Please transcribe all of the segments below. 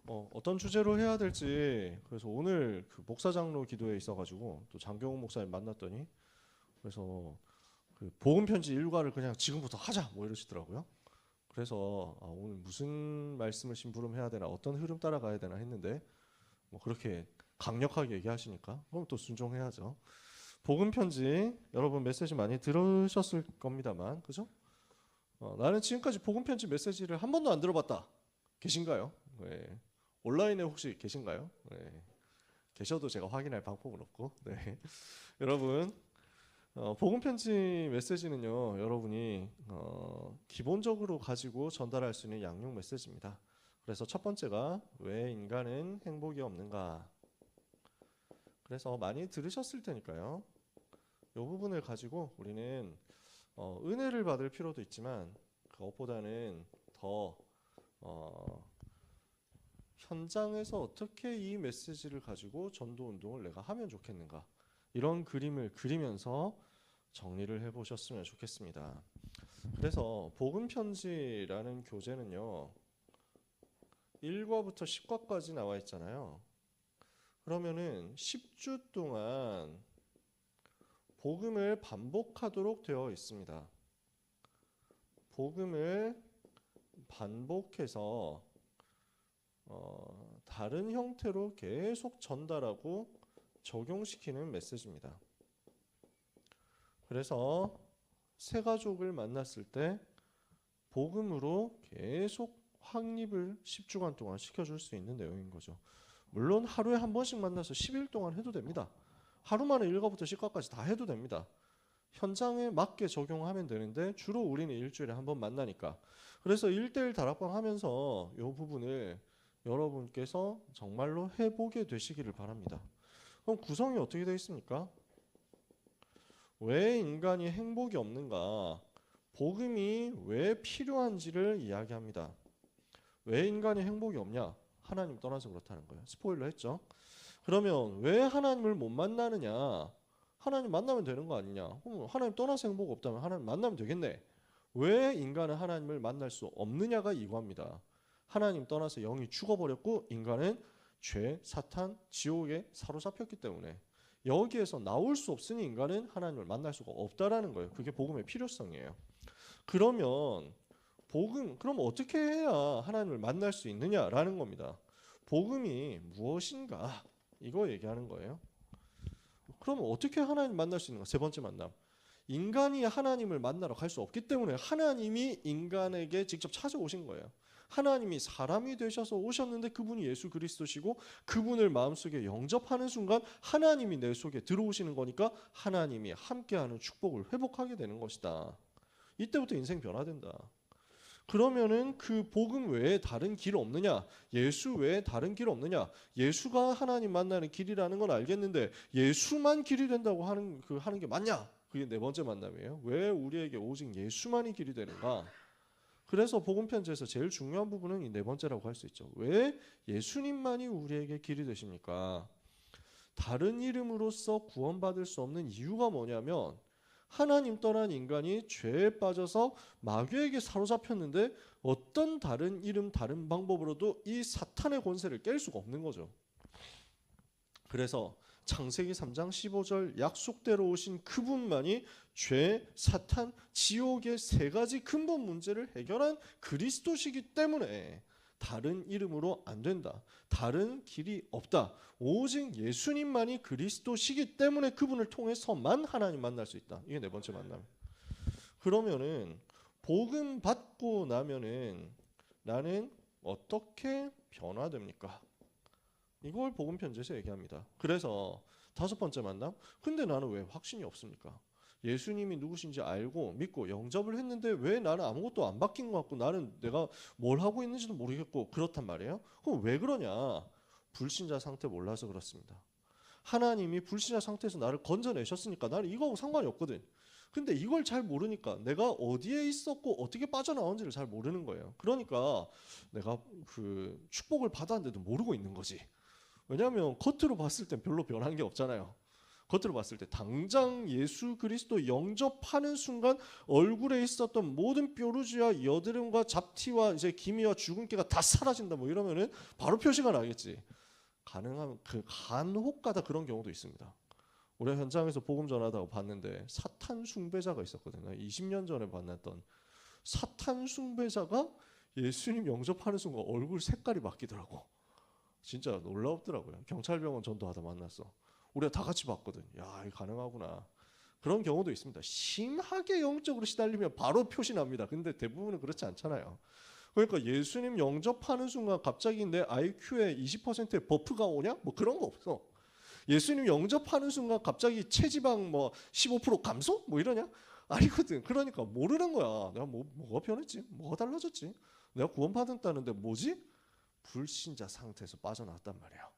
어떤 주제로 해야 될지 그래서 오늘 그 목사장로 기도에 있어가지고 또 장경훈 목사님 만났더니 그래서 그 복음 편지 일과를 그냥 지금부터 하자 뭐 이러시더라고요. 그래서 오늘 무슨 말씀을 심부름해야 되나 어떤 흐름 따라가야 되나 했는데 뭐 그렇게 강력하게 얘기하시니까 그럼 또 순종해야죠. 복음 편지 여러분 메시지 많이 들으셨을 겁니다만 그죠? 나는 지금까지 복음 편지 메시지를 한 번도 안 들어봤다. 계신가요? 네. 온라인에 혹시 계신가요? 네. 계셔도 제가 확인할 방법은 없고. 네. 여러분, 복음 편지 메시지는요, 여러분이 기본적으로 가지고 전달할 수 있는 양육 메시지입니다. 그래서 첫 번째가 왜 인간은 행복이 없는가? 그래서 많이 들으셨을 테니까요. 이 부분을 가지고 우리는 은혜를 받을 필요도 있지만 그것보다는 더 현장에서 어떻게 이 메시지를 가지고 전도 운동을 내가 하면 좋겠는가 이런 그림을 그리면서 정리를 해보셨으면 좋겠습니다. 그래서 복음 편지라는 교재는요 1과부터 10과까지 나와 있잖아요. 그러면은 10주 동안 복음을 반복하도록 되어 있습니다. 복음을 반복해서 다른 형태로 계속 전달하고 적용시키는 메시지입니다. 그래서 새 가족을 만났을 때 복음으로 계속 확립을 10주간 동안 시켜줄 수 있는 내용인 거죠. 물론 하루에 한 번씩 만나서 10일 동안 해도 됩니다. 하루 만에 1과부터 10과까지 다 해도 됩니다. 현장에 맞게 적용하면 되는데 주로 우리는 일주일에 한 번 만나니까 그래서 1대1 다락방 하면서 이 부분을 여러분께서 정말로 해보게 되시기를 바랍니다. 그럼 구성이 어떻게 되어 있습니까? 왜 인간이 행복이 없는가? 복음이 왜 필요한지를 이야기합니다. 왜 인간이 행복이 없냐? 하나님 떠나서 그렇다는 거예요. 스포일러 했죠? 그러면 왜 하나님을 못 만나느냐? 하나님 만나면 되는 거 아니냐? 하나님 떠나서 행복 없다면 하나님 만나면 되겠네. 왜 인간은 하나님을 만날 수 없느냐가 이거입니다. 하나님 떠나서 영이 죽어버렸고 인간은 죄, 사탄, 지옥에 사로잡혔기 때문에 여기에서 나올 수 없으니 인간은 하나님을 만날 수가 없다라는 거예요. 그게 복음의 필요성이에요. 그러면 그럼 어떻게 해야 하나님을 만날 수 있느냐라는 겁니다. 복음이 무엇인가? 이거 얘기하는 거예요. 그러면 어떻게 하나님 만날 수 있는가? 세 번째 만남. 인간이 하나님을 만나러 갈 수 없기 때문에 하나님이 인간에게 직접 찾아오신 거예요. 하나님이 사람이 되셔서 오셨는데 그분이 예수 그리스도시고 그분을 마음속에 영접하는 순간 하나님이 내 속에 들어오시는 거니까 하나님이 함께하는 축복을 회복하게 되는 것이다. 이때부터 인생 변화된다. 그러면은 그 복음 외에 다른 길 없느냐? 예수 외에 다른 길 없느냐? 예수가 하나님 만나는 길이라는 건 알겠는데 예수만 길이 된다고 하는 게 맞냐? 그게 네 번째 만남이에요. 왜 우리에게 오직 예수만이 길이 되는가? 그래서 복음 편지에서 제일 중요한 부분은 이 네 번째라고 할 수 있죠. 왜 예수님만이 우리에게 길이 되십니까? 다른 이름으로써 구원받을 수 없는 이유가 뭐냐면 하나님 떠난 인간이 죄에 빠져서 마귀에게 사로잡혔는데 어떤 다른 이름 다른 방법으로도 이 사탄의 권세를 깰 수가 없는 거죠. 그래서 창세기 3장 15절 약속대로 오신 그분만이 죄, 사탄, 지옥의 세 가지 근본 문제를 해결한 그리스도시기 때문에 다른 이름으로 안 된다. 다른 길이 없다. 오직 예수님만이 그리스도시기 때문에 그분을 통해서만 하나님 만날 수 있다. 이게 네 번째 만남. 그러면은 복음 받고 나면은 나는 어떻게 변화됩니까? 이걸 복음 편지에서 얘기합니다. 그래서 다섯 번째 만남. 근데 나는 왜 확신이 없습니까? 예수님이 누구신지 알고 믿고 영접을 했는데 왜 나는 아무것도 안 바뀐 것 같고 나는 내가 뭘 하고 있는지도 모르겠고 그렇단 말이에요. 그럼 왜 그러냐? 불신자 상태 몰라서 그렇습니다. 하나님이 불신자 상태에서 나를 건져내셨으니까 나는 이거하고 상관이 없거든. 근데 이걸 잘 모르니까 내가 어디에 있었고 어떻게 빠져나온지를 잘 모르는 거예요. 그러니까 내가 그 축복을 받았는데도 모르고 있는 거지. 왜냐하면 겉으로 봤을 땐 별로 변한 게 없잖아요. 겉으로 봤을 때 당장 예수 그리스도 영접하는 순간 얼굴에 있었던 모든 뾰루지와 여드름과 잡티와 이제 기미와 주근깨가 다 사라진다 뭐 이러면은 바로 표시가 나겠지. 가능하면 그 간혹가다 그런 경우도 있습니다. 우리가 현장에서 복음 전하다가 봤는데 사탄 숭배자가 있었거든요. 20년 전에 만났던 사탄 숭배자가 예수님 영접하는 순간 얼굴 색깔이 바뀌더라고. 진짜 놀라웠더라고요. 경찰병원 전도하다 만났어. 우리가 다 같이 봤거든. 야, 이거 가능하구나. 그런 경우도 있습니다. 심하게 영적으로 시달리면 바로 표시납니다. 근데 대부분은 그렇지 않잖아요. 그러니까 예수님 영접하는 순간 갑자기 내 IQ에 20%의 버프가 오냐? 뭐 그런 거 없어. 예수님 영접하는 순간 갑자기 체지방 뭐 15% 감소? 뭐 이러냐? 아니거든. 그러니까 모르는 거야. 내가 뭐가 변했지? 뭐가 달라졌지? 내가 구원받았다는데 뭐지? 불신자 상태에서 빠져나왔단 말이야.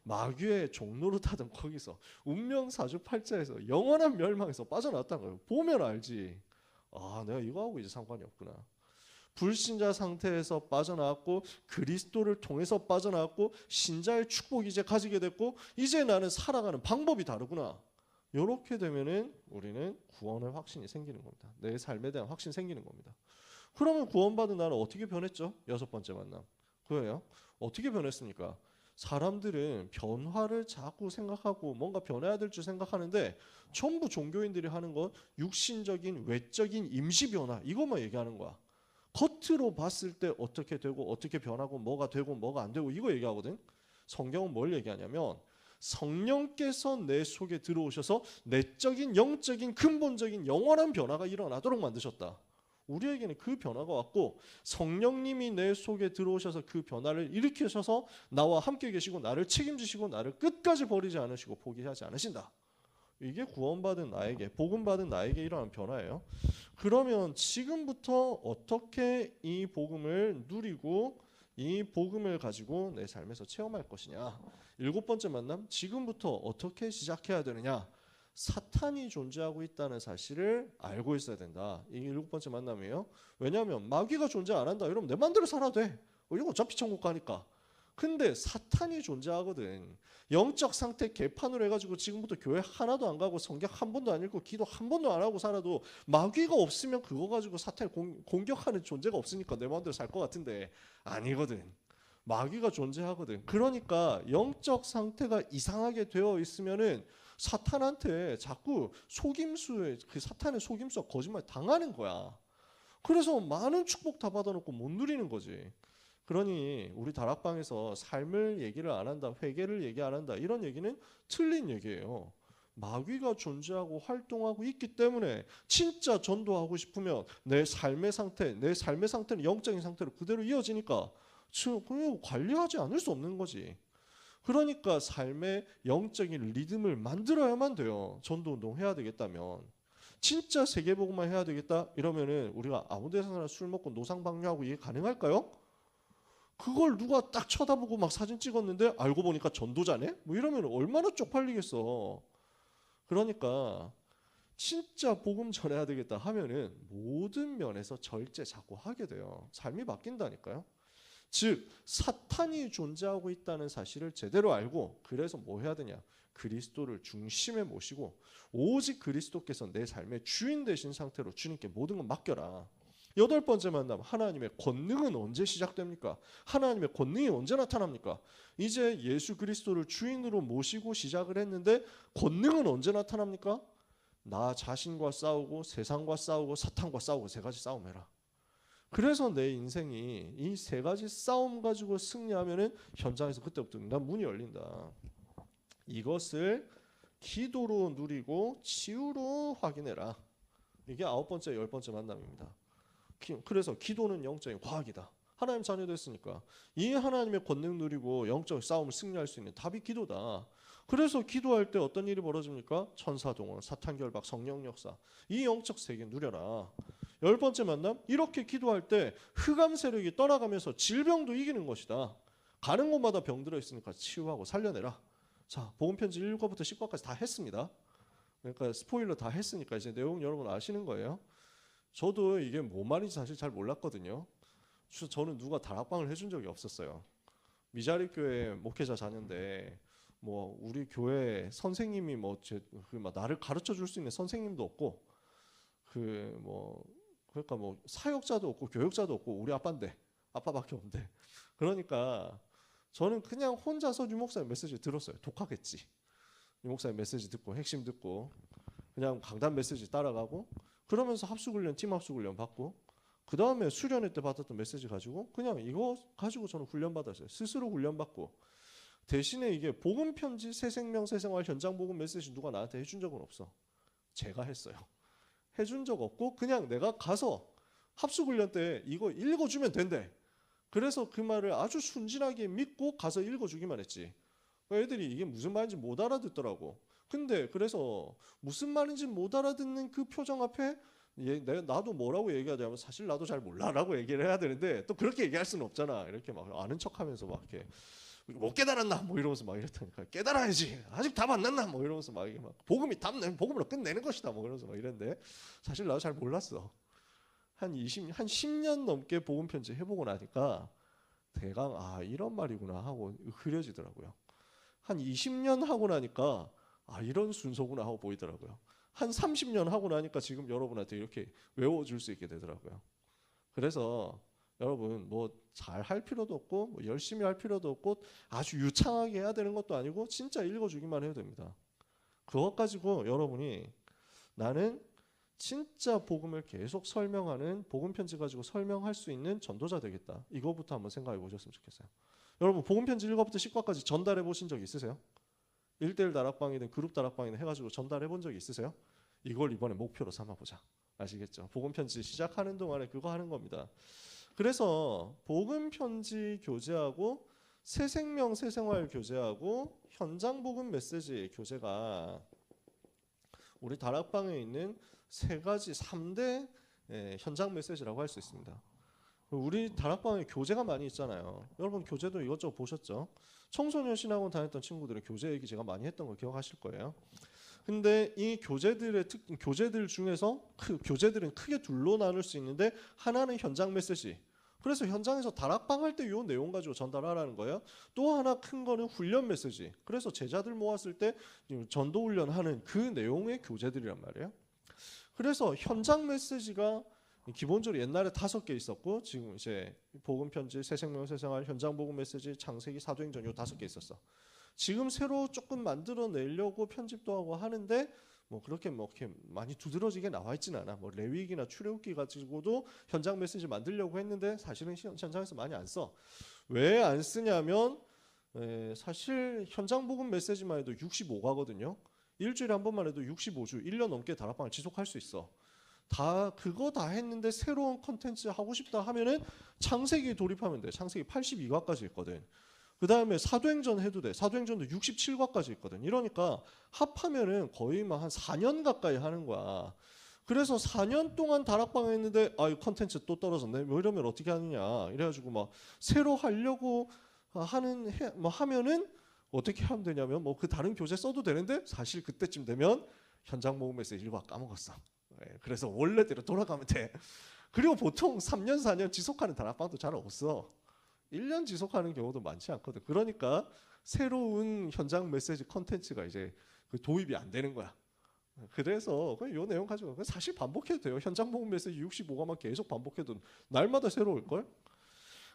마귀의 종로로 타던 거기서 운명 사주팔자에서 영원한 멸망에서 빠져나왔다는 거예요. 보면 알지. 아, 내가 이거하고 이제 상관이 없구나. 불신자 상태에서 빠져나왔고 그리스도를 통해서 빠져나왔고 신자의 축복 이제 가지게 됐고 이제 나는 살아가는 방법이 다르구나. 이렇게 되면은 우리는 구원의 확신이 생기는 겁니다. 내 삶에 대한 확신이 생기는 겁니다. 그러면 구원받은 나는 어떻게 변했죠? 6번째 만남. 그거예요. 어떻게 변했습니까? 사람들은 변화를 자꾸 생각하고 뭔가 변해야 될 줄 생각하는데 전부 종교인들이 하는 건 육신적인 외적인 임시 변화 이것만 얘기하는 거야. 겉으로 봤을 때 어떻게 되고 어떻게 변하고 뭐가 되고 뭐가 안 되고 이거 얘기하거든. 성경은 뭘 얘기하냐면 성령께서 내 속에 들어오셔서 내적인 영적인 근본적인 영원한 변화가 일어나도록 만드셨다. 우리에게는 그 변화가 왔고 성령님이 내 속에 들어오셔서 그 변화를 일으키셔서 나와 함께 계시고 나를 책임지시고 나를 끝까지 버리지 않으시고 포기하지 않으신다. 이게 구원받은 나에게 복음받은 나에게 일어난 변화예요. 그러면 지금부터 어떻게 이 복음을 누리고 이 복음을 가지고 내 삶에서 체험할 것이냐. 7번째 만남 지금부터 어떻게 시작해야 되느냐. 사탄이 존재하고 있다는 사실을 알고 있어야 된다. 이게 7번째 만남이에요. 왜냐하면 마귀가 존재 안 한다. 이러면 내 맘대로 살아도 돼. 이거 어차피 천국 가니까. 근데 사탄이 존재하거든. 영적 상태 개판으로 해가지고 지금부터 교회 하나도 안 가고 성경 한 번도 안 읽고 기도 한 번도 안 하고 살아도 마귀가 없으면 그거 가지고 사탄을 공격하는 존재가 없으니까 내 마음대로 살 것 같은데 아니거든. 마귀가 존재하거든. 그러니까 영적 상태가 이상하게 되어 있으면은 사탄한테 자꾸 속임수에 그 사탄의 속임수와 거짓말 당하는 거야. 그래서 많은 축복 다 받아놓고 못 누리는 거지. 그러니 우리 다락방에서 삶을 얘기를 안 한다, 회개를 얘기 안 한다 이런 얘기는 틀린 얘기예요. 마귀가 존재하고 활동하고 있기 때문에 진짜 전도하고 싶으면 내 삶의 상태는 영적인 상태로 그대로 이어지니까 그냥 관리하지 않을 수 없는 거지. 그러니까 삶의 영적인 리듬을 만들어야만 돼요. 전도운동 해야 되겠다면. 진짜 세계복음만 해야 되겠다 이러면은 우리가 아무 데서나 술 먹고 노상방뇨하고 이게 가능할까요? 그걸 누가 딱 쳐다보고 막 사진 찍었는데 알고 보니까 전도자네? 뭐 이러면 얼마나 쪽팔리겠어. 그러니까 진짜 복음 전해야 되겠다 하면은 모든 면에서 절제 자꾸 하게 돼요. 삶이 바뀐다니까요. 즉 사탄이 존재하고 있다는 사실을 제대로 알고 그래서 뭐 해야 되냐? 그리스도를 중심에 모시고 오직 그리스도께서 내 삶의 주인 되신 상태로 주님께 모든 걸 맡겨라. 8번째 만남 하나님의 권능은 언제 시작됩니까? 하나님의 권능이 언제 나타납니까? 이제 예수 그리스도를 주인으로 모시고 시작을 했는데 권능은 언제 나타납니까? 나 자신과 싸우고 세상과 싸우고 사탄과 싸우고 3가지 싸움해라. 그래서 내 인생이 이 3가지 싸움 가지고 승리하면은 현장에서 그때부터 난 문이 열린다. 이것을 기도로 누리고 치유로 확인해라. 이게 9번째 10번째 만남입니다. 그래서 기도는 영적인 과학이다. 하나님 자녀 됐으니까 이 하나님의 권능 누리고 영적 싸움을 승리할 수 있는 답이 기도다. 그래서 기도할 때 어떤 일이 벌어집니까? 천사동원, 사탄결박, 성령 역사 이 영적 세계 누려라. 10번째 만남 이렇게 기도할 때 흑암 세력이 떠나가면서 질병도 이기는 것이다. 가는 곳마다 병들어 있으니까 치유하고 살려내라. 자, 복음편지 1과부터 10과까지 다 했습니다. 그러니까 스포일러 다 했으니까 이제 내용 여러분 아시는 거예요. 저도 이게 뭔 말인지 사실 잘 몰랐거든요. 저는 누가 다락방을 해준 적이 없었어요. 미자립 교회 목회자 자녀인데 뭐 우리 교회 선생님이 막 나를 가르쳐 줄 수 있는 선생님도 없고 그러니까 뭐 사역자도 없고 교육자도 없고 우리 아빠인데 아빠밖에 없는데 그러니까 저는 그냥 혼자서 유 목사님 메시지 들었어요. 독하겠지. 유 목사님 메시지 듣고 핵심 듣고 그냥 강단 메시지 따라가고 그러면서 합숙훈련 팀 합숙훈련 받고 그 다음에 수련회 때 받았던 메시지 가지고 그냥 이거 가지고 저는 훈련 받았어요. 스스로 훈련 받고 대신에 이게 복음 편지 새생명 새생활 현장 복음 메시지 누가 나한테 해준 적은 없어. 제가 했어요. 해준 적 없고 그냥 내가 가서 합숙훈련 때 이거 읽어주면 된대. 그래서 그 말을 아주 순진하게 믿고 가서 읽어주기만 했지. 애들이 이게 무슨 말인지 못 알아듣더라고. 근데 그래서 무슨 말인지 못 알아듣는 그 표정 앞에 나도 뭐라고 얘기하자면 사실 나도 잘 몰라라고 얘기를 해야 되는데 또 그렇게 얘기할 수는 없잖아. 이렇게 막 아는 척하면서 막 이렇게 못 깨달았나 뭐 이러면서 막 이랬다니까. 깨달아야지. 아직 답 안 났나 뭐 이러면서 막 복음이 복음으로 끝내는 것이다 뭐 이러면서 막 이랬는데 사실 나도 잘 몰랐어. 한 10년 넘게 복음 편지 해보고 나니까 대강 이런 말이구나 하고 흐려지더라고요. 한 20년 하고 나니까 이런 순서구나 하고 보이더라고요. 한 30년 하고 나니까 지금 여러분한테 이렇게 외워줄 수 있게 되더라고요. 그래서 여러분 뭐 잘 할 필요도 없고 뭐 열심히 할 필요도 없고 아주 유창하게 해야 되는 것도 아니고 진짜 읽어주기만 해도 됩니다. 그것 가지고 여러분이 나는 진짜 복음을 계속 설명하는 복음 편지 가지고 설명할 수 있는 전도자 되겠다. 이거부터 한번 생각해 보셨으면 좋겠어요. 여러분 복음 편지 1과부터 10과까지 전달해 보신 적 있으세요? 1대1 다락방이든 그룹 다락방이든 해가지고 전달해 본 적 있으세요? 이걸 이번에 목표로 삼아보자. 아시겠죠? 복음 편지 시작하는 동안에 그거 하는 겁니다. 그래서 복음 편지 교재하고 새생명 새생활 교재하고 현장 복음 메시지 교재가 우리 다락방에 있는 3대 현장 메시지라고 할 수 있습니다. 우리 다락방에 교재가 많이 있잖아요. 여러분 교재도 이것저것 보셨죠? 청소년 신학원 다녔던 친구들은 교재 얘기 제가 많이 했던 거 기억하실 거예요. 근데 이 교재들 중에서 교재들은 크게 둘로 나눌 수 있는데 하나는 현장 메시지. 그래서 현장에서 다락방 할 때 이 내용 가지고 전달하라는 거예요. 또 하나 큰 거는 훈련 메시지. 그래서 제자들 모았을 때 전도 훈련하는 그 내용의 교재들이란 말이에요. 그래서 현장 메시지가 기본적으로 옛날에 5개 있었고 지금 이제 복음 편지, 새생명 새생활, 현장 복음 메시지, 창세기, 사도행전 요 5개 있었어. 지금 새로 조금 만들어 내려고 편집도 하고 하는데 뭐 그렇게 많이 두드러지게 나와 있지는 않아. 뭐 레위기나 출애굽기 가지고도 현장 메시지 만들려고 했는데 사실은 현장에서 많이 안 써. 왜 안 쓰냐면 사실 현장 복음 메시지만 해도 65가거든요. 일주일에 한 번만 해도 65주, 1년 넘게 다락방을 지속할 수 있어. 그거 다 했는데 새로운 컨텐츠 하고 싶다 하면은 창세기 돌입하면 돼. 창세기 82과까지 있거든. 그 다음에 사도행전 해도 돼. 사도행전도 67과까지 있거든. 이러니까 합하면은 거의 막 한 4년 가까이 하는 거야. 그래서 4년 동안 다락방 했는데 이 컨텐츠 또 떨어졌네. 뭐 이러면 어떻게 하느냐. 이래가지고 막 새로 하려고 하면은 어떻게 하면 되냐면 뭐 그 다른 교재 써도 되는데 사실 그때쯤 되면 현장 모금에서 1과 까먹었어. 그래서 원래대로 돌아가면 돼. 그리고 보통 3년 4년 지속하는 다락방도 잘 없어. 1년 지속하는 경우도 많지 않거든. 그러니까 새로운 현장 메시지 컨텐츠가 이제 도입이 안 되는 거야. 그래서 이 내용 가지고 사실 반복해도 돼요. 현장 복음 메시지 65가만 계속 반복해도 날마다 새로울 걸.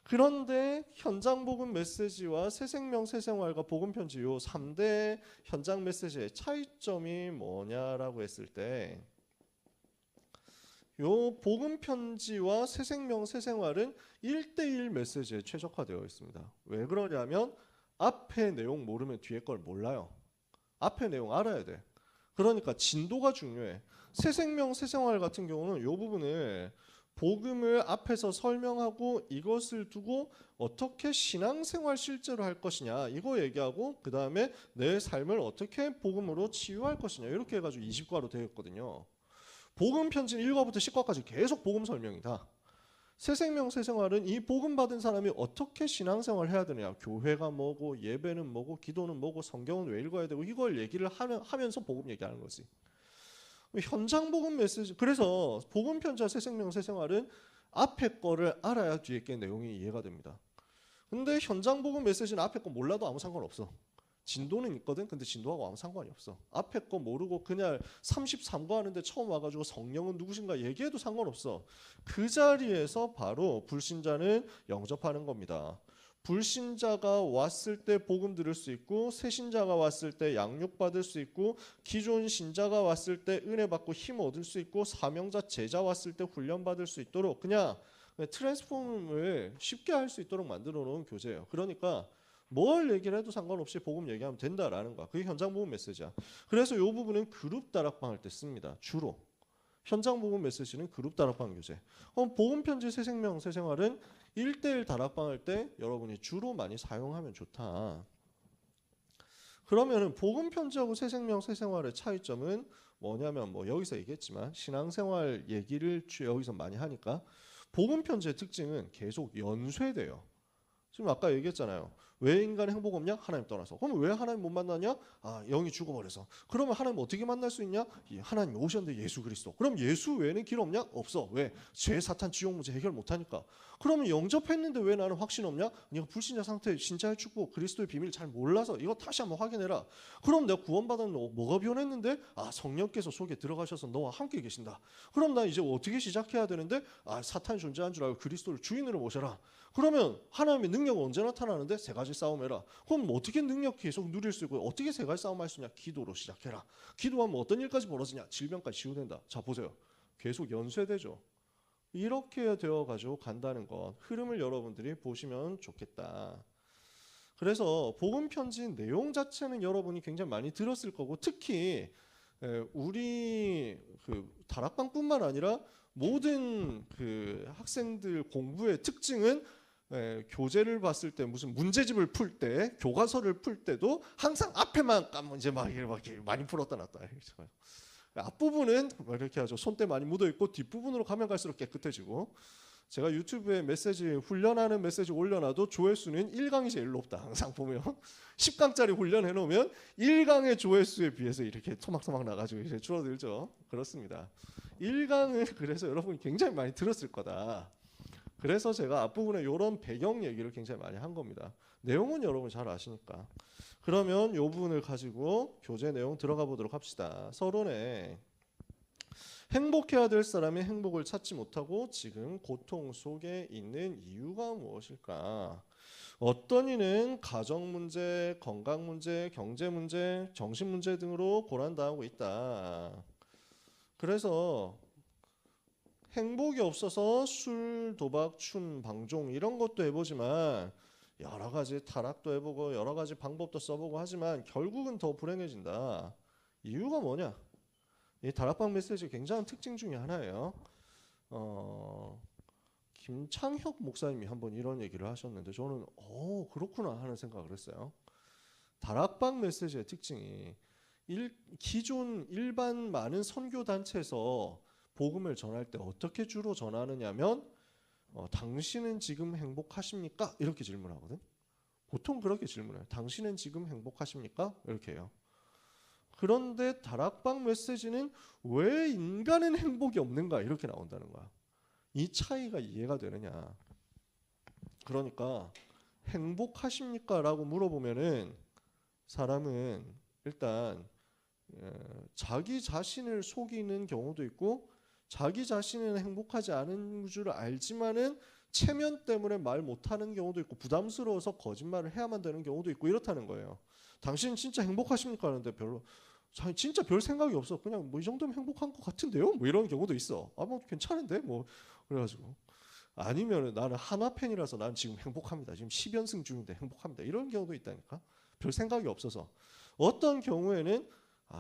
그런데 현장 복음 메시지와 새생명 새생활과 복음 편지 요 3대 현장 메시지의 차이점이 뭐냐라고 했을 때 요 복음 편지와 새생명 새생활은 1대1 메시지에 최적화되어 있습니다. 왜 그러냐면 앞에 내용 모르면 뒤에 걸 몰라요. 앞에 내용 알아야 돼. 그러니까 진도가 중요해. 새생명 새생활 같은 경우는 요 부분을 복음을 앞에서 설명하고 이것을 두고 어떻게 신앙생활 실제로 할 것이냐 이거 얘기하고 그 다음에 내 삶을 어떻게 복음으로 치유할 것이냐 이렇게 해가지고 20과로 되어 있거든요. 복음 편지는 1과부터 10과까지 계속 복음 설명이다. 새생명 새생활은 이 복음 받은 사람이 어떻게 신앙생활을 해야 되느냐, 교회가 뭐고 예배는 뭐고 기도는 뭐고 성경은 왜 읽어야 되고 이걸 얘기를 하면서 복음 얘기하는 거지. 현장 복음 메시지. 그래서 복음 편지와 새생명 새생활은 앞에 거를 알아야 뒤에 게 내용이 이해가 됩니다. 근데 현장 복음 메시지는 앞에 거 몰라도 아무 상관없어. 진도는 있거든. 근데 진도하고 아무 상관이 없어. 앞에 거 모르고 그냥 33거 하는데 처음 와가지고 성령은 누구신가 얘기해도 상관없어. 그 자리에서 바로 불신자는 영접하는 겁니다. 불신자가 왔을 때 복음 들을 수 있고, 새신자가 왔을 때 양육 받을 수 있고, 기존 신자가 왔을 때 은혜 받고 힘 얻을 수 있고, 사명자 제자 왔을 때 훈련 받을 수 있도록 그냥 트랜스폼을 쉽게 할 수 있도록 만들어 놓은 교재예요. 그러니까 뭘 얘기를 해도 상관없이 복음 얘기하면 된다라는 거야. 그게 현장 복음 메시지야. 그래서 이 부분은 그룹 다락방 할 때 씁니다. 주로. 현장 복음 메시지는 그룹 다락방 교재. 복음 편지 새 생명 새 생활은 1대1 다락방 할 때 여러분이 주로 많이 사용하면 좋다. 그러면은 복음 편지하고 새 생명 새 생활의 차이점은 뭐냐면 뭐 여기서 얘기했지만 신앙생활 얘기를 여기서 많이 하니까 복음 편지의 특징은 계속 연쇄돼요. 지금 아까 얘기했잖아요. 왜 인간의 행복 없냐? 하나님 떠나서. 그럼 왜 하나님 못 만나냐? 아, 영이 죽어버려서. 그러면 하나님 어떻게 만날 수 있냐? 하나님이 오셨는데 예수 그리스도. 그럼 예수 외에는 길 없냐? 없어. 왜? 죄, 사탄, 지옥 문제 해결 못하니까. 그러면 영접했는데 왜 나는 확신 없냐? 네가 불신자 상태, 신자의 축복, 그리스도의 비밀 잘 몰라서 이거 다시 한번 확인해라. 그럼 내가 구원받았는데 뭐가 변했는데? 아, 성령께서 속에 들어가셔서 너와 함께 계신다. 그럼 나 이제 어떻게 시작해야 되는데? 아, 사탄이 존재한 줄 알고 그리스도를 주인으로 모셔라. 그러면 하나님의 능력은 언제 나타나는데? 세 가지 싸움해라. 그럼 어떻게 능력 계속 누릴 수 있고 어떻게 세 가지 싸움할 수 있냐? 기도로 시작해라. 기도하면 어떤 일까지 벌어지냐? 질병까지 치유된다. 자, 보세요. 계속 연쇄되죠. 이렇게 되어가지고 간다는 것, 흐름을 여러분들이 보시면 좋겠다. 그래서 복음 편지 내용 자체는 여러분이 굉장히 많이 들었을 거고, 특히 우리 그 다락방뿐만 아니라 모든 그 학생들 공부의 특징은 교재를 봤을 때 무슨 문제집을 풀 때, 교과서를 풀 때도 항상 앞에만 까면 이제 막 이렇게 많이 풀었다 놨다. 앞부분은 이렇게 하죠. 손때 많이 묻어 있고 뒷부분으로 가면 갈수록 깨끗해지고. 제가 유튜브에 메시지 훈련하는 메시지 올려놔도 조회수는 1강이 제일 높다. 항상 보면 10강짜리 훈련해 놓으면 1강의 조회수에 비해서 이렇게 토막토막 나가지고 이제 줄어들죠. 그렇습니다. 1강은 그래서 여러분이 굉장히 많이 들었을 거다. 그래서 제가 앞부분에 이런 배경 얘기를 굉장히 많이 한 겁니다. 내용은 여러분 잘 아시니까. 그러면 이 부분을 가지고 교재 내용 들어가 보도록 합시다. 서론에 행복해야 될 사람이 행복을 찾지 못하고 지금 고통 속에 있는 이유가 무엇일까? 어떤 이는 가정 문제, 건강 문제, 경제 문제, 정신 문제 등으로 고난당하고 있다. 그래서 행복이 없어서 술, 도박, 춤, 방종 이런 것도 해보지만 여러 가지 타락도 해보고 여러 가지 방법도 써보고 하지만 결국은 더 불행해진다. 이유가 뭐냐? 이 다락방 메시지 굉장한 특징 중에 하나예요. 김창혁 목사님이 한번 이런 얘기를 하셨는데 저는 그렇구나 하는 생각을 했어요. 다락방 메시지의 특징이 기존 일반 많은 선교 단체에서 복음을 전할 때 어떻게 주로 전하느냐면 당신은 지금 행복하십니까? 이렇게 질문하거든. 보통 그렇게 질문해요. 당신은 지금 행복하십니까? 이렇게 해요. 그런데 다락방 메시지는 왜 인간은 행복이 없는가? 이렇게 나온다는 거야. 이 차이가 이해가 되느냐? 그러니까 행복하십니까? 라고 물어보면은 사람은 일단 자기 자신을 속이는 경우도 있고 자기 자신은 행복하지 않은 줄 알지만은 체면 때문에 말 못하는 경우도 있고 부담스러워서 거짓말을 해야만 되는 경우도 있고 이렇다는 거예요. 당신 진짜 행복하십니까? 하는데 별로 진짜 별 생각이 없어. 그냥 뭐 이 정도면 행복한 것 같은데요? 뭐 이런 경우도 있어. 뭐 괜찮은데? 뭐 그래가지고 아니면 나는 한화 팬이라서 난 지금 행복합니다. 지금 10연승 중인데 행복합니다. 이런 경우도 있다니까. 별 생각이 없어서. 어떤 경우에는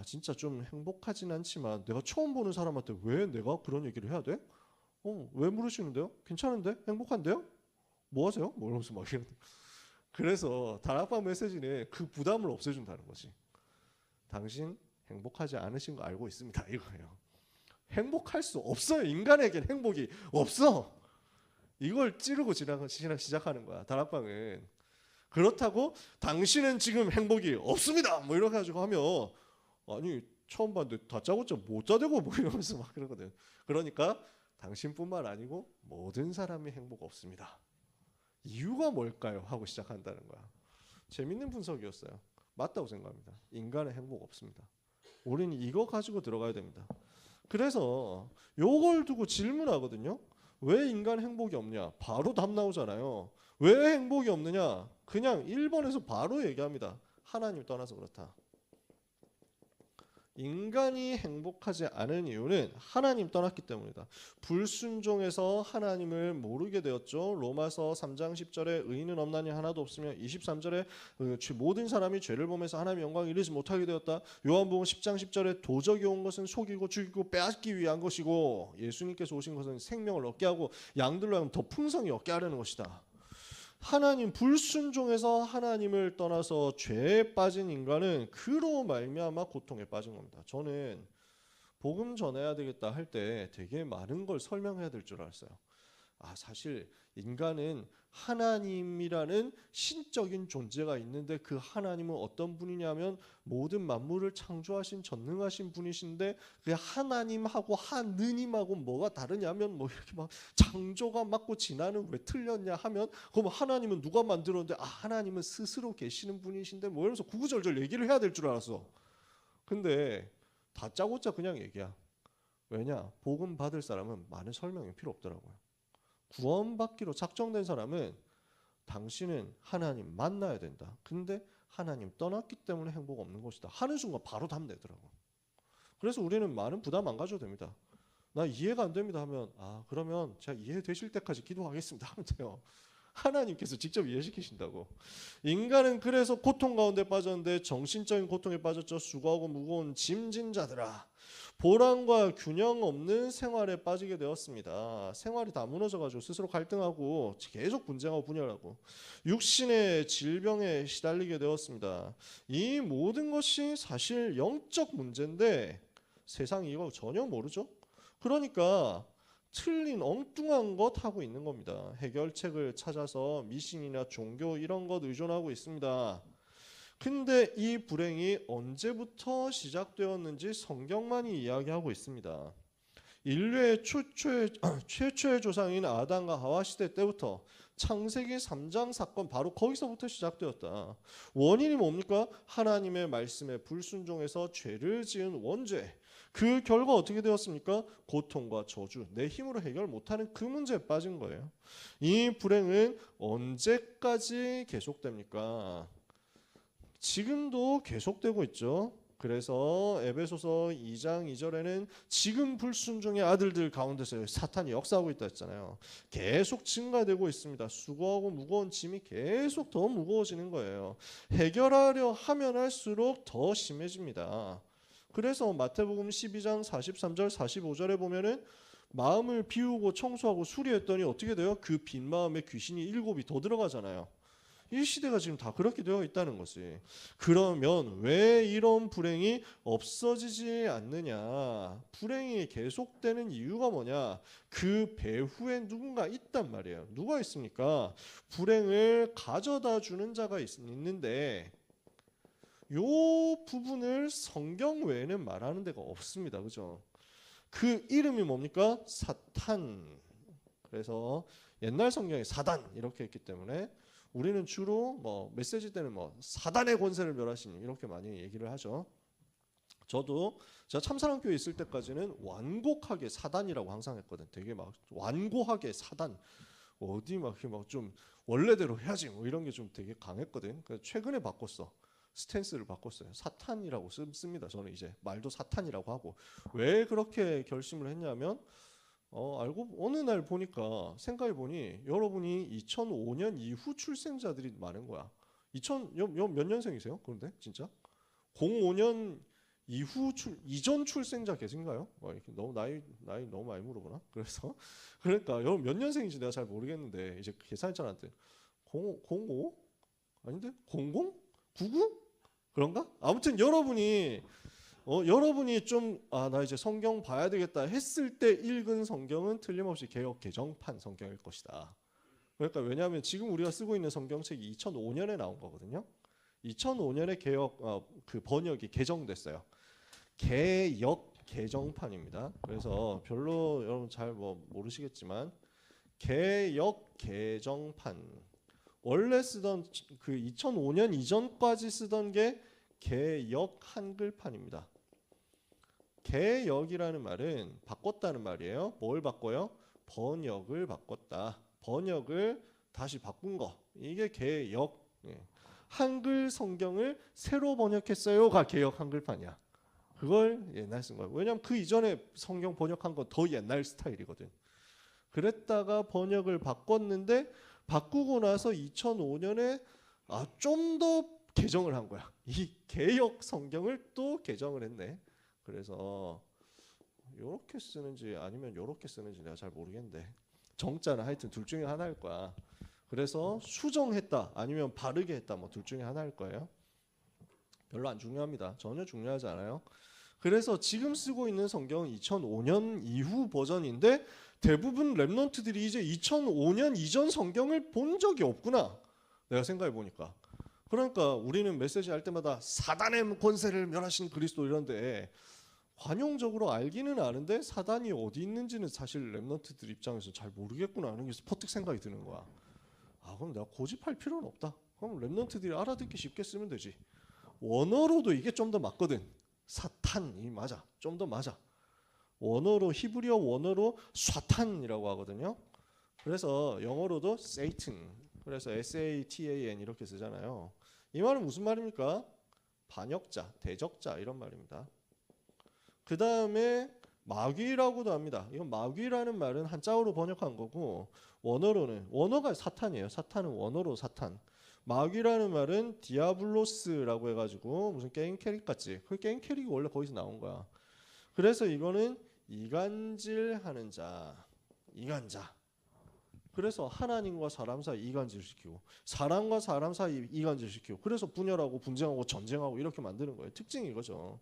진짜 좀 행복하진 않지만 내가 처음 보는 사람한테 왜 내가 그런 얘기를 해야 돼? 왜 물으시는데요? 괜찮은데? 행복한데요? 뭐 하세요? 뭐 이러면서 막 이런. 그래서 다락방 메시지는 그 부담을 없애준다는 거지. 당신 행복하지 않으신 거 알고 있습니다. 이거예요. 행복할 수 없어요. 인간에겐 행복이 없어. 이걸 찌르고 시작하는 거야. 다락방은. 그렇다고 당신은 지금 행복이 없습니다. 뭐 이렇게 가지고 하면 아니 처음 봤는데 다짜고짜 못 짜대고 뭐 이러면서 막 그러거든. 그러니까 당신뿐만 아니고 모든 사람이 행복 없습니다. 이유가 뭘까요? 하고 시작한다는 거야. 재밌는 분석이었어요. 맞다고 생각합니다. 인간의 행복 없습니다. 우리는 이거 가지고 들어가야 됩니다. 그래서 요걸 두고 질문하거든요. 왜 인간 행복이 없냐? 바로 답 나오잖아요. 왜 행복이 없느냐? 그냥 1번에서 바로 얘기합니다. 하나님 떠나서 그렇다. 인간이 행복하지 않은 이유는 하나님 떠났기 때문이다. 불순종해서 하나님을 모르게 되었죠. 로마서 3장 10절에 의인은 없나니 하나도 없으며 23절에 모든 사람이 죄를 범해서 하나님의 영광을 이루지 못하게 되었다. 요한복음 10장 10절에 도적이 온 것은 속이고 죽이고 빼앗기 위한 것이고 예수님께서 오신 것은 생명을 얻게 하고 양들로 하면 더 풍성히 얻게 하려는 것이다. 하나님 불순종해서 하나님을 떠나서 죄에 빠진 인간은 그로 말미암아 고통에 빠진 겁니다. 저는 복음 전해야 되겠다 할 때 되게 많은 걸 설명해야 될 줄 알았어요. 사실 인간은 하나님이라는 신적인 존재가 있는데 그 하나님은 어떤 분이냐면 모든 만물을 창조하신 전능하신 분이신데 그 하나님하고 하느님하고 뭐가 다르냐면 뭐 이렇게 막 창조가 맞고 진화는 왜 틀렸냐 하면 그럼 하나님은 누가 만들었는데 하나님은 스스로 계시는 분이신데 뭐 이러면서 구구절절 얘기를 해야 될 줄 알았어. 근데 다짜고짜 그냥 얘기야. 왜냐? 복음 받을 사람은 많은 설명이 필요 없더라고요. 구원받기로 작정된 사람은 당신은 하나님 만나야 된다. 근데 하나님 떠났기 때문에 행복 없는 것이다. 하는 순간 바로 답 내더라고. 그래서 우리는 많은 부담 안 가져도 됩니다. 나 이해가 안 됩니다 하면 그러면 제가 이해되실 때까지 기도하겠습니다 하면 돼요. 하나님께서 직접 이해시키신다고. 인간은 그래서 고통 가운데 빠졌는데 정신적인 고통에 빠졌죠. 수고하고 무거운 짐진 자들아. 보람과 균형 없는 생활에 빠지게 되었습니다. 생활이 다 무너져가지고 스스로 갈등하고 계속 분쟁하고 분열하고 육신의 질병에 시달리게 되었습니다. 이 모든 것이 사실 영적 문제인데 세상이 이거 전혀 모르죠. 그러니까 틀린 엉뚱한 것 하고 있는 겁니다. 해결책을 찾아서 미신이나 종교 이런 것 의존하고 있습니다. 근데 이 불행이 언제부터 시작되었는지 성경만이 이야기하고 있습니다. 인류의 최초의 조상인 아담과 하와 시대 때부터 창세기 3장 사건 바로 거기서부터 시작되었다. 원인이 뭡니까? 하나님의 말씀에 불순종해서 죄를 지은 원죄. 그 결과 어떻게 되었습니까? 고통과 저주, 내 힘으로 해결 못하는 그 문제에 빠진 거예요. 이 불행은 언제까지 계속됩니까? 지금도 계속되고 있죠. 그래서 에베소서 2장 2절에는 지금 불순종의 아들들 가운데서 사탄이 역사하고 있다 했잖아요. 계속 증가되고 있습니다. 수고하고 무거운 짐이 계속 더 무거워지는 거예요. 해결하려 하면 할수록 더 심해집니다. 그래서 마태복음 12장 43절 45절에 보면은 마음을 비우고 청소하고 수리했더니 어떻게 돼요? 그 빈 마음에 귀신이 7이 더 들어가잖아요. 이 시대가 지금 다 그렇게 되어 있다는 것이. 그러면 왜 이런 불행이 없어지지 않느냐? 불행이 계속되는 이유가 뭐냐? 그 배후에 누군가 있단 말이에요. 누가 있습니까? 불행을 가져다 주는 자가 있는데 요 부분을 성경 외에는 말하는 데가 없습니다. 그죠? 그 이름이 뭡니까? 사탄. 그래서 옛날 성경에 사단 이렇게 했기 때문에 우리는 주로 뭐 메시지 때는 뭐 사단의 권세를 멸하시니 이렇게 많이 얘기를 하죠. 저도 제가 참사랑교회 있을 때까지는 완곡하게 사단이라고 항상 했거든. 되게 막 완고하게 사단 어디 막 좀 원래대로 해야지 뭐 이런 게 좀 되게 강했거든. 그래서 최근에 바꿨어. 스탠스를 바꿨어요. 사탄이라고 씁니다. 저는 이제 말도 사탄이라고 하고. 왜 그렇게 결심을 했냐면 알고 어느 날 보니까 생각해 보니 여러분이 2005년 이후 출생자들이 많은 거야. 몇 년생이세요? 그런데 진짜 05년 이후 이전 출생자 계신가요? 이렇게 너무 나이 너무 많이 물어보나? 그래서 그러니까 여러분 몇 년생인지 내가 잘 모르겠는데 이제 계산이 잘 안 돼. 05 아닌데 00 99 그런가? 아무튼 여러분이 좀 나 이제 성경 봐야 되겠다 했을 때 읽은 성경은 틀림없이 개역 개정판 성경일 것이다. 그러니까 왜냐하면 지금 우리가 쓰고 있는 성경책이 2005년에 나온 거거든요. 2005년에 개역 그 번역이 개정됐어요. 개역 개정판입니다. 그래서 별로 여러분 잘 모르시겠지만 개역 개정판 원래 쓰던 그 2005년 이전까지 쓰던 게 개역 한글판입니다. 개역이라는 말은 바꿨다는 말이에요. 뭘 바꿔요? 번역을 바꿨다. 번역을 다시 바꾼 거. 이게 개역. 예. 한글 성경을 새로 번역했어요가 개역 한글판이야. 그걸 옛날 쓴 거야. 왜냐면 그 이전에 성경 번역한 건 더 옛날 스타일이거든. 그랬다가 번역을 바꿨는데 바꾸고 나서 2005년에 좀 더 개정을 한 거야. 이 개역 성경을 또 개정을 했네. 그래서 요렇게 쓰는지 아니면 요렇게 쓰는지 내가 잘 모르겠는데 정자는 하여튼 둘 중에 하나일 거야. 그래서 수정했다 아니면 바르게 했다 뭐 둘 중에 하나일 거예요. 별로 안 중요합니다. 전혀 중요하지 않아요. 그래서 지금 쓰고 있는 성경은 2005년 이후 버전인데 대부분 랩런트들이 이제 2005년 이전 성경을 본 적이 없구나. 내가 생각해 보니까. 그러니까 우리는 메시지 할 때마다 사단의 권세를 멸하신 그리스도 이런데 관용적으로 알기는 아는데 사단이 어디 있는지는 사실 랩런트들 입장에서 잘 모르겠구나 하는 게 퍼뜩 생각이 드는 거야. 그럼 내가 고집할 필요는 없다. 그럼 랩런트들이 알아듣기 쉽게 쓰면 되지. 원어로도 이게 좀 더 맞거든. 사탄이 맞아. 좀 더 맞아. 원어로 히브리어 원어로 쏴탄이라고 하거든요. 그래서 영어로도 Satan. 그래서 SATAN 이렇게 쓰잖아요. 이 말은 무슨 말입니까? 반역자, 대적자 이런 말입니다. 그 다음에 마귀라고도 합니다. 이건 마귀라는 말은 한자어로 번역한 거고 원어로는 원어가 사탄이에요. 사탄은 원어로 사탄. 마귀라는 말은 디아블로스라고 해가지고 무슨 게임 캐릭 같지? 그 게임 캐릭이 원래 거기서 나온 거야. 그래서 이거는 이간질하는 자, 이간자. 그래서 하나님과 사람 사이 이간질시키고 사람과 사람 사이 이간질시키고 그래서 분열하고 분쟁하고 전쟁하고 이렇게 만드는 거예요. 특징이 이거죠.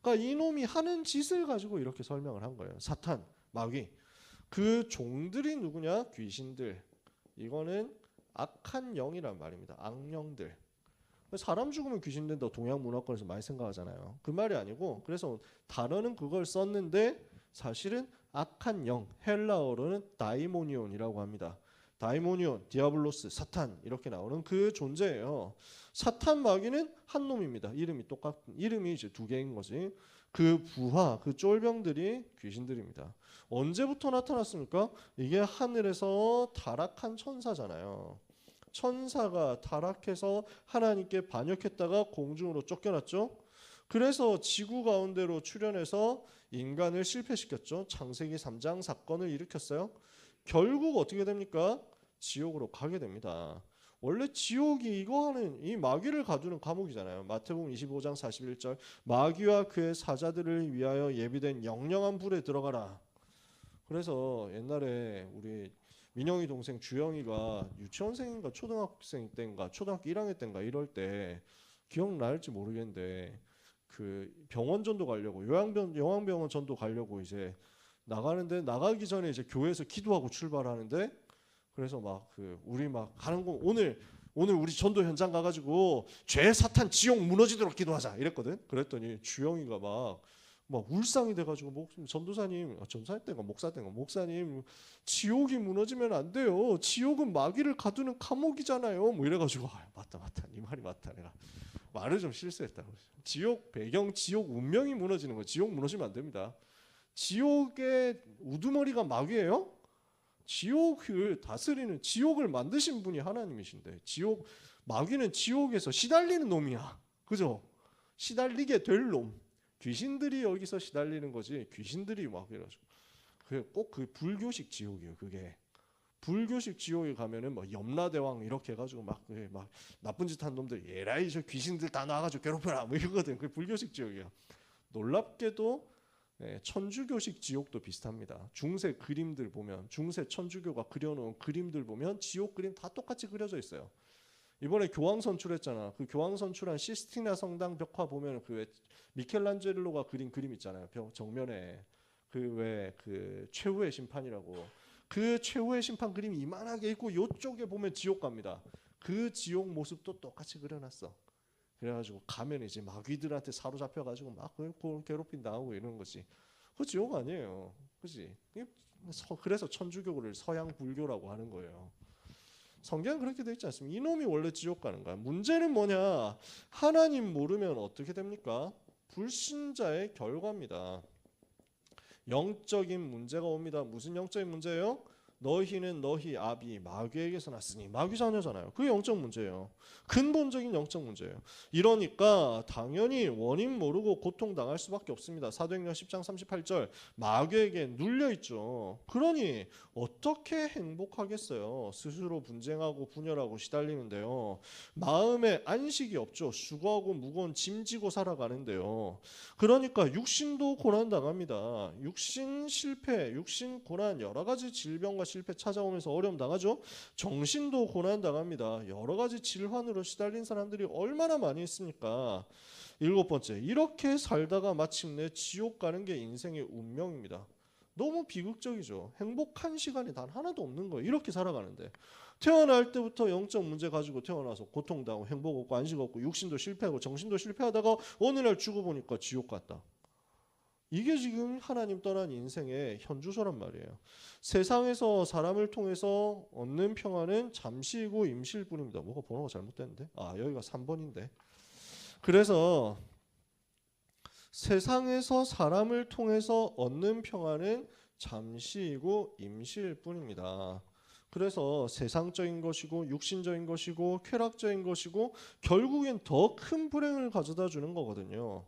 그러니까 이놈이 하는 짓을 가지고 이렇게 설명을 한 거예요. 사탄, 마귀. 그 종들이 누구냐? 귀신들. 이거는 악한 영이란 말입니다. 악령들. 사람 죽으면 귀신 된다 동양 문화권에서 많이 생각하잖아요. 그 말이 아니고 그래서 단어는 그걸 썼는데 사실은 악한 영, 헬라어로는 다이모니온이라고 합니다. 다이모니온, 디아블로스, 사탄 이렇게 나오는 그 존재예요. 사탄 마귀는 한 놈입니다. 이름이 똑같은 이름이 이제 두 개인 거지. 그 부하, 그 쫄병들이 귀신들입니다. 언제부터 나타났습니까? 이게 하늘에서 타락한 천사잖아요. 천사가 타락해서 하나님께 반역했다가 공중으로 쫓겨났죠. 그래서 지구 가운데로 출현해서 인간을 실패시켰죠. 창세기 3장 사건을 일으켰어요. 결국 어떻게 됩니까? 지옥으로 가게 됩니다. 원래 지옥이 이거 하는 이 마귀를 가두는 감옥이잖아요. 마태복음 25장 41절 마귀와 그의 사자들을 위하여 예비된 영영한 불에 들어가라. 그래서 옛날에 우리 민영이 동생 주영이가 유치원생인가 초등학생 때인가 초등학교 1학년 때인가 이럴 때 기억날지 모르겠는데 그 병원 전도 가려고 요양병원 전도 가려고 이제 나가는데 나가기 전에 이제 교회에서 기도하고 출발하는데 그래서 막 그 우리 막 가는 거 오늘 우리 전도 현장 가가지고 죄 사탄 지옥 무너지도록 기도하자 이랬거든. 그랬더니 주영이가 막 울상이 돼가지고 전도사님 때가 목사 때가 목사님 지옥이 무너지면 안 돼요. 지옥은 마귀를 가두는 감옥이잖아요. 뭐 이래가지고 맞다 네 말이 맞다. 내가 말을 좀 실수했다. 지옥 배경 지옥 운명이 무너지는 거. 지옥 무너지면 안 됩니다. 지옥의 우두머리가 마귀예요? 지옥을 다스리는 지옥을 만드신 분이 하나님이신데 마귀는 지옥에서 시달리는 놈이야. 그죠? 시달리게 될 놈. 귀신들이 여기서 시달리는 거지. 귀신들이 막 이래가지고 꼭 그 불교식 지옥이에요. 그게 불교식 지옥에 가면은 뭐 염라대왕 이렇게 해가지고 막 나쁜 짓 한 놈들 에라이 저 귀신들 다 나와가지고 괴롭혀라 뭐 이거거든. 그 불교식 지옥이야. 놀랍게도 천주교식 지옥도 비슷합니다. 중세 그림들 보면 중세 천주교가 그려놓은 그림들 보면 지옥 그림 다 똑같이 그려져 있어요. 이번에 교황 선출했잖아. 그 교황 선출한 시스티나 성당 벽화 보면 그 미켈란젤로가 그린 그림 있잖아요. 정면에 그 최후의 심판이라고. 그 최후의 심판 그림이 이만하게 있고 이쪽에 보면 지옥 갑니다. 그 지옥 모습도 똑같이 그려놨어. 그래가지고 가면 이제 마귀들한테 사로잡혀가지고 막 괴롭힘 당하고 이러는 거지. 그 지옥 아니에요. 그지? 그래서 천주교를 서양 불교라고 하는 거예요. 성경은 그렇게 되어 있지 않습니다. 이놈이 원래 지옥 가는 거야. 문제는 뭐냐? 하나님 모르면 어떻게 됩니까? 불신자의 결과입니다. 영적인 문제가 옵니다. 무슨 영적인 문제예요? 너희는 너희 아비 마귀에게서 났으니, 마귀 자녀잖아요. 그게 영적 문제예요. 근본적인 영적 문제예요. 이러니까 당연히 원인 모르고 고통당할 수밖에 없습니다. 사도행전 10장 38절 마귀에게 눌려있죠. 그러니 어떻게 행복하겠어요? 스스로 분쟁하고 분열하고 시달리는데요. 마음에 안식이 없죠. 수고하고 무거운 짐 지고 살아가는데요. 그러니까 육신도 고난당합니다. 육신 실패, 육신 고난, 여러 가지 질병과 실패 찾아오면서 어려움 당하죠. 정신도 고난 당합니다. 여러 가지 질환으로 시달린 사람들이 얼마나 많이 있습니까? 7번째, 이렇게 살다가 마침내 지옥 가는 게 인생의 운명입니다. 너무 비극적이죠. 행복한 시간이 단 하나도 없는 거예요. 이렇게 살아가는데 태어날 때부터 영적 문제 가지고 태어나서 고통당하고 행복 없고 안식 없고 육신도 실패하고 정신도 실패하다가 어느 날 죽어보니까 지옥 갔다. 이게 지금 하나님 떠난 인생의 현주소란 말이에요. 세상에서 사람을 통해서 얻는 평안은 잠시이고 임시일 뿐입니다. 뭐가 번호가 잘못됐는데? 여기가 3번인데. 그래서 세상에서 사람을 통해서 얻는 평안은 잠시이고 임시일 뿐입니다. 그래서 세상적인 것이고 육신적인 것이고 쾌락적인 것이고 결국엔 더 큰 불행을 가져다 주는 거거든요.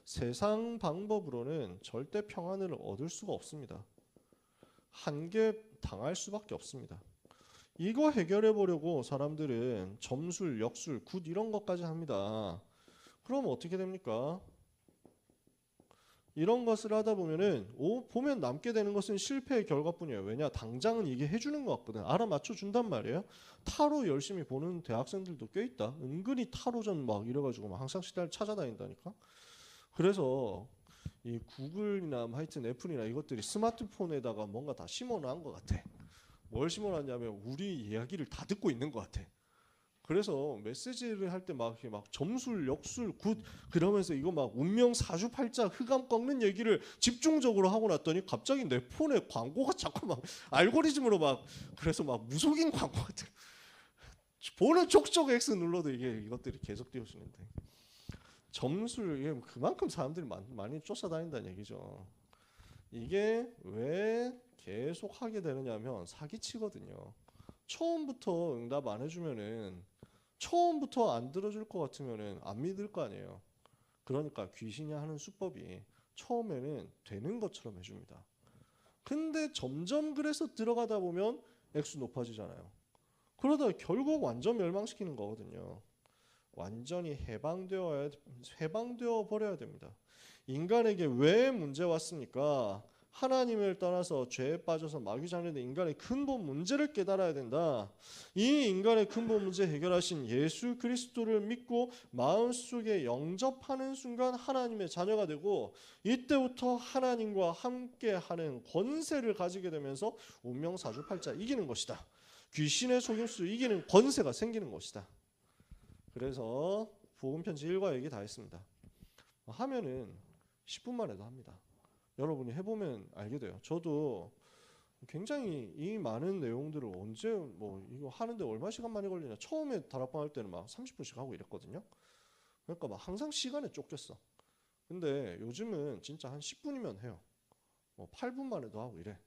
세상 방법으로는 절대 평안을 얻을 수가 없습니다. 한계 당할 수밖에 없습니다. 이거 해결해 보려고 사람들은 점술, 역술, 굿 이런 것까지 합니다. 그럼 어떻게 됩니까? 이런 것을 하다 보면은 보면 남게 되는 것은 실패의 결과뿐이에요. 왜냐? 당장은 이게 해주는 것 같거든. 알아맞혀 준단 말이에요. 타로 열심히 보는 대학생들도 꽤 있다. 은근히 타로전 막 이래가지고 막 항상 시대를 찾아다닌다니까. 그래서 이 구글이나 하여튼 애플이나 이것들이 스마트폰에다가 뭔가 다 심어놓은 것 같아. 뭘 심어놨냐면 우리 이야기를 다 듣고 있는 것 같아. 그래서 메시지를 할 때 막 점술, 역술, 굿 그러면서 이거 막 운명 사주팔자 흑암 꺾는 얘기를 집중적으로 하고 났더니 갑자기 내 폰에 광고가 자꾸 막 알고리즘으로 막 그래서 막 무속인 광고 같은 보는 촉촉 X 눌러도 이것들이 계속 띄워주는데 점술 이게 그만큼 사람들이 많이 쫓아다닌다는 얘기죠. 이게 왜 계속 하게 되느냐면 사기치거든요. 처음부터 응답 안 해주면은 처음부터 안 들어줄 것 같으면은 안 믿을 거 아니에요. 그러니까 귀신이 하는 수법이 처음에는 되는 것처럼 해줍니다. 근데 점점 그래서 들어가다 보면 액수 높아지잖아요. 그러다 결국 완전 멸망시키는 거거든요. 완전히 해방되어 버려야 됩니다. 인간에게 왜 문제 왔습니까? 하나님을 떠나서 죄에 빠져서 마귀 자녀된 인간의 근본 문제를 깨달아야 된다. 이 인간의 근본 문제 해결하신 예수 그리스도를 믿고 마음속에 영접하는 순간 하나님의 자녀가 되고 이때부터 하나님과 함께하는 권세를 가지게 되면서 운명사주팔자 이기는 것이다. 귀신의 속임수 이기는 권세가 생기는 것이다. 그래서 복음편지 1과 얘기 다 했습니다. 하면은 10분만 해도 합니다. 여러분이 해보면 알게 돼요. 저도 굉장히 이 많은 내용들을 언제 이거 하는데 얼마 시간 많이 걸리냐. 처음에 다락방 할 때는 막 30분씩 하고 이랬거든요. 그러니까 막 항상 시간에 쫓겼어. 근데 요즘은 진짜 한 10분이면 해요. 8분만 해도 하고 이래.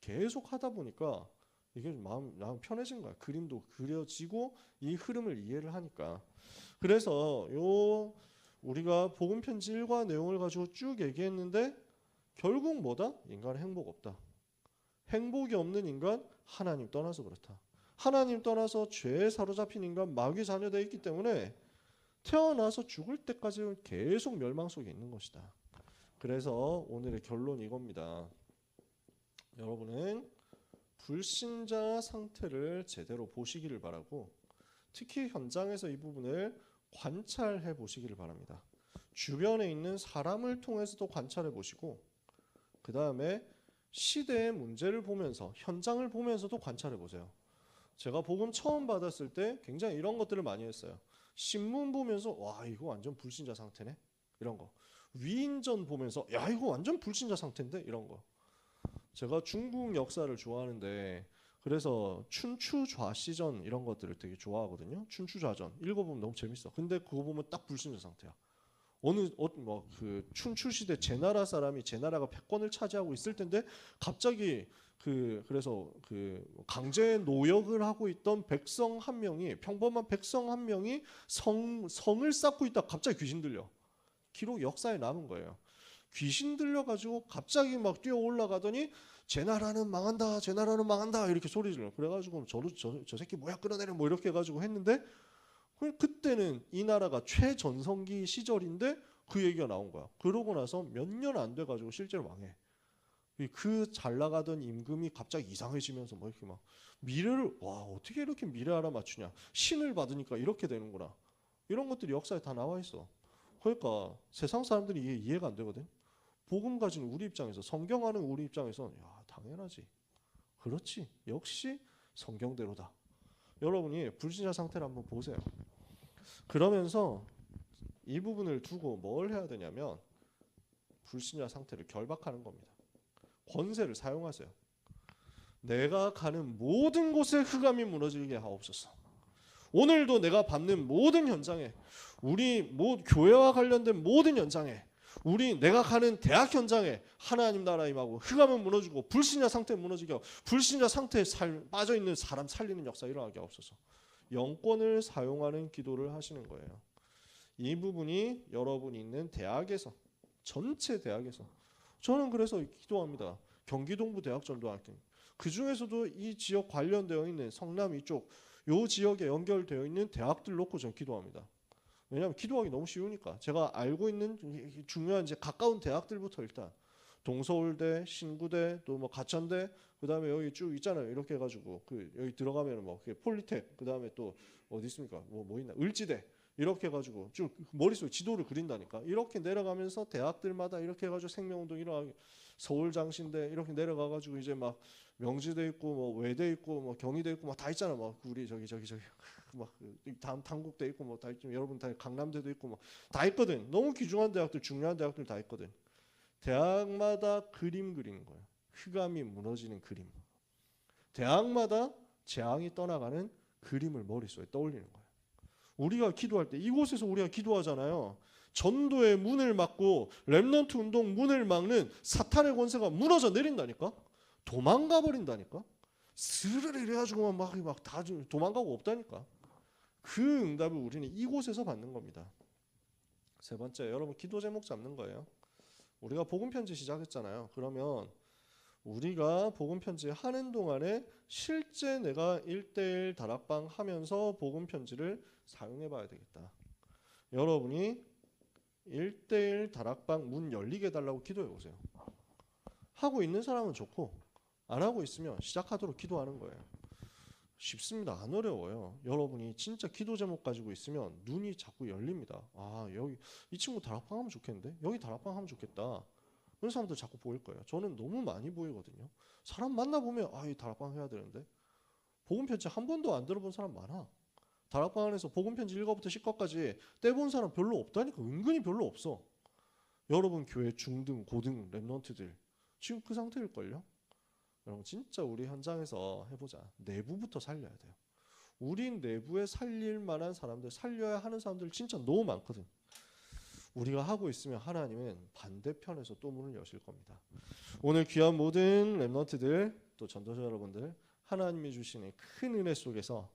계속 하다 보니까 이게 마음 편해진 거야. 그림도 그려지고 이 흐름을 이해를 하니까. 그래서 우리가 복음 편지 1과 내용을 가지고 쭉 얘기했는데 결국 뭐다? 인간은 행복 없다. 행복이 없는 인간 하나님 떠나서 그렇다. 하나님 떠나서 죄에 사로잡힌 인간 마귀 자녀되어 있기 때문에 태어나서 죽을 때까지 계속 멸망 속에 있는 것이다. 그래서 오늘의 결론이 이겁니다. 여러분은 불신자 상태를 제대로 보시기를 바라고 특히 현장에서 이 부분을 관찰해 보시기를 바랍니다. 주변에 있는 사람을 통해서도 관찰해 보시고 그 다음에 시대의 문제를 보면서 현장을 보면서도 관찰해 보세요. 제가 복음 처음 받았을 때 굉장히 이런 것들을 많이 했어요. 신문 보면서 와 이거 완전 불신자 상태네 이런 거. 위인전 보면서 야 이거 완전 불신자 상태인데 이런 거. 제가 중국 역사를 좋아하는데 그래서 춘추좌시전 이런 것들을 되게 좋아하거든요. 춘추좌전 읽어보면 너무 재밌어. 근데 그거 보면 딱 불신자 상태야. 그 춘추 시대 제나라 사람이 제나라가 패권을 차지하고 있을 텐데 갑자기 그래서 강제 노역을 하고 있던 백성 한 명이, 평범한 백성 한 명이 성을 쌓고 있다 갑자기 귀신 들려. 기록 역사에 남은 거예요. 귀신 들려가지고 갑자기 막 뛰어 올라가더니 제나라는 망한다, 제나라는 망한다 이렇게 소리 질러. 그래가지고 저 새끼 뭐야 끌어내려 뭐 이렇게 해가지고 했는데, 그때는 이 나라가 최전성기 시절인데 그 얘기가 나온 거야. 그러고 나서 몇 년 안 돼가지고 실제로 망해. 그 잘 나가던 임금이 갑자기 이상해지면서 뭐 이렇게 막 미래를, 와 어떻게 이렇게 미래 알아맞추냐, 신을 받으니까 이렇게 되는구나, 이런 것들이 역사에 다 나와 있어. 그러니까 세상 사람들이 이게 이해가 안 되거든. 복음 가진 우리 입장에서, 성경하는 우리 입장에서 야 당연하지, 그렇지, 역시 성경대로다. 여러분이 불신자 상태를 한번 보세요. 그러면서 이 부분을 두고 뭘 해야 되냐면 불신자 상태를 결박하는 겁니다. 권세를 사용하세요. 내가 가는 모든 곳에 흑암이 무너지게 하옵소서. 오늘도 내가 밟는 모든 현장에, 우리 교회와 관련된 모든 현장에, 내가 가는 대학 현장에 하나님 나라 임하고 흑암은 무너지고 불신자 상태 무너지게 하고 불신자 상태에 빠져있는 사람 살리는 역사 일어나게 하옵소서. 영권을 사용하는 기도를 하시는 거예요. 이 부분이 여러분이 있는 대학에서, 전체 대학에서, 저는 그래서 기도합니다. 경기동부 대학 전도할 때 그 중에서도 이 지역 관련되어 있는 성남 이쪽 요 지역에 연결되어 있는 대학들 놓고 저는 기도합니다. 왜냐하면 기도하기 너무 쉬우니까. 제가 알고 있는 중요한 이제 가까운 대학들부터 일단 동서울대, 신구대, 또 뭐 가천대, 그다음에 여기 쭉 있잖아요. 이렇게 해가지고 여기 들어가면 뭐 폴리텍, 그다음에 또 어디 있습니까? 뭐 있나? 을지대. 이렇게 해가지고 쭉 머릿속에 지도를 그린다니까. 이렇게 내려가면서 대학들마다 이렇게 해가지고 생명운동 일어나게, 서울장신대 이렇게 내려가가지고 이제 막 명지대 있고 뭐 외대 있고 뭐 경희대 있고 막 다 있잖아. 막 우리 저기 막 다음 단국대 있고 뭐 다 있죠. 여러분 다 강남대도 있고 뭐 다 있거든. 너무 귀중한 대학들, 중요한 대학들 다 있거든. 대학마다 그림 그리는 거예요. 흑암이 무너지는 그림. 대학마다 재앙이 떠나가는 그림을 머릿속에 떠올리는 거예요. 우리가 기도할 때 이곳에서 우리가 기도하잖아요. 전도의 문을 막고 렘넌트 운동 문을 막는 사탄의 권세가 무너져 내린다니까. 도망가 버린다니까. 스르르 이래가지고 막 다 도망가고 없다니까. 그 응답을 우리는 이곳에서 받는 겁니다. 세 번째, 여러분 기도 제목 잡는 거예요. 우리가 복음 편지 시작했잖아요. 그러면 우리가 복음 편지 하는 동안에 실제 내가 1:1 다락방 하면서 복음 편지를 사용해 봐야 되겠다. 여러분이 1:1 다락방 문 열리게 해달라고 기도해 보세요. 하고 있는 사람은 좋고 안 하고 있으면 시작하도록 기도하는 거예요. 쉽습니다. 안 어려워요. 여러분이 진짜 기도 제목 가지고 있으면 눈이 자꾸 열립니다. 아 여기 이 친구 다락방 하면 좋겠는데, 여기 다락방 하면 좋겠다, 그런 사람들 자꾸 보일 거예요. 저는 너무 많이 보이거든요. 사람 만나보면 이 다락방 해야 되는데, 복음 편지 한 번도 안 들어본 사람 많아. 다락방 안에서 복음 편지 1과부터 10과까지 떼본 사람 별로 없다니까. 은근히 별로 없어. 여러분 교회 중등, 고등 랩런트들 지금 그 상태일걸요. 여러분 진짜 우리 현장에서 해보자. 내부부터 살려야 돼요. 우리 내부에 살릴 만한 사람들, 살려야 하는 사람들 진짜 너무 많거든. 우리가 하고 있으면 하나님은 반대편에서 또 문을 여실 겁니다. 오늘 귀한 모든 랩런트들, 또 전도자 여러분들, 하나님이 주시는 큰 은혜 속에서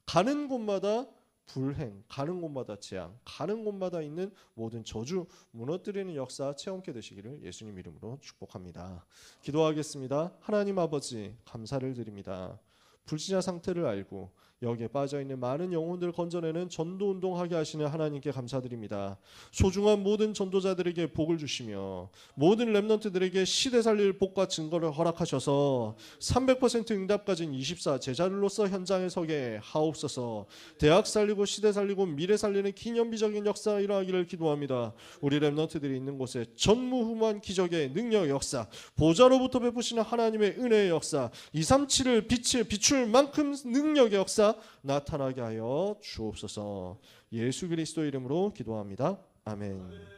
가는 곳마다 불행, 가는 곳마다 재앙, 가는 곳마다 있는 모든 저주 무너뜨리는 역사 체험케 되시기를 예수님 이름으로 축복합니다. 기도하겠습니다. 하나님 아버지 감사를 드립니다. 불신자 상태를 알고 여기에 빠져있는 많은 영혼들 건져내는 전도운동하게 하시는 하나님께 감사드립니다. 소중한 모든 전도자들에게 복을 주시며 모든 랩런트들에게 시대 살릴 복과 증거를 허락하셔서 300% 응답 가진 24 제자들로서 현장에 서게 하옵소서. 대학 살리고 시대 살리고 미래 살리는 기념비적인 역사 일어나기를 기도합니다. 우리 랩런트들이 있는 곳에 전무후무한 기적의 능력 역사, 보좌로부터 베푸시는 하나님의 은혜의 역사, 237을 비출 만큼 능력의 역사 나타나게 하여 주옵소서. 예수 그리스도 이름으로 기도합니다. 아멘.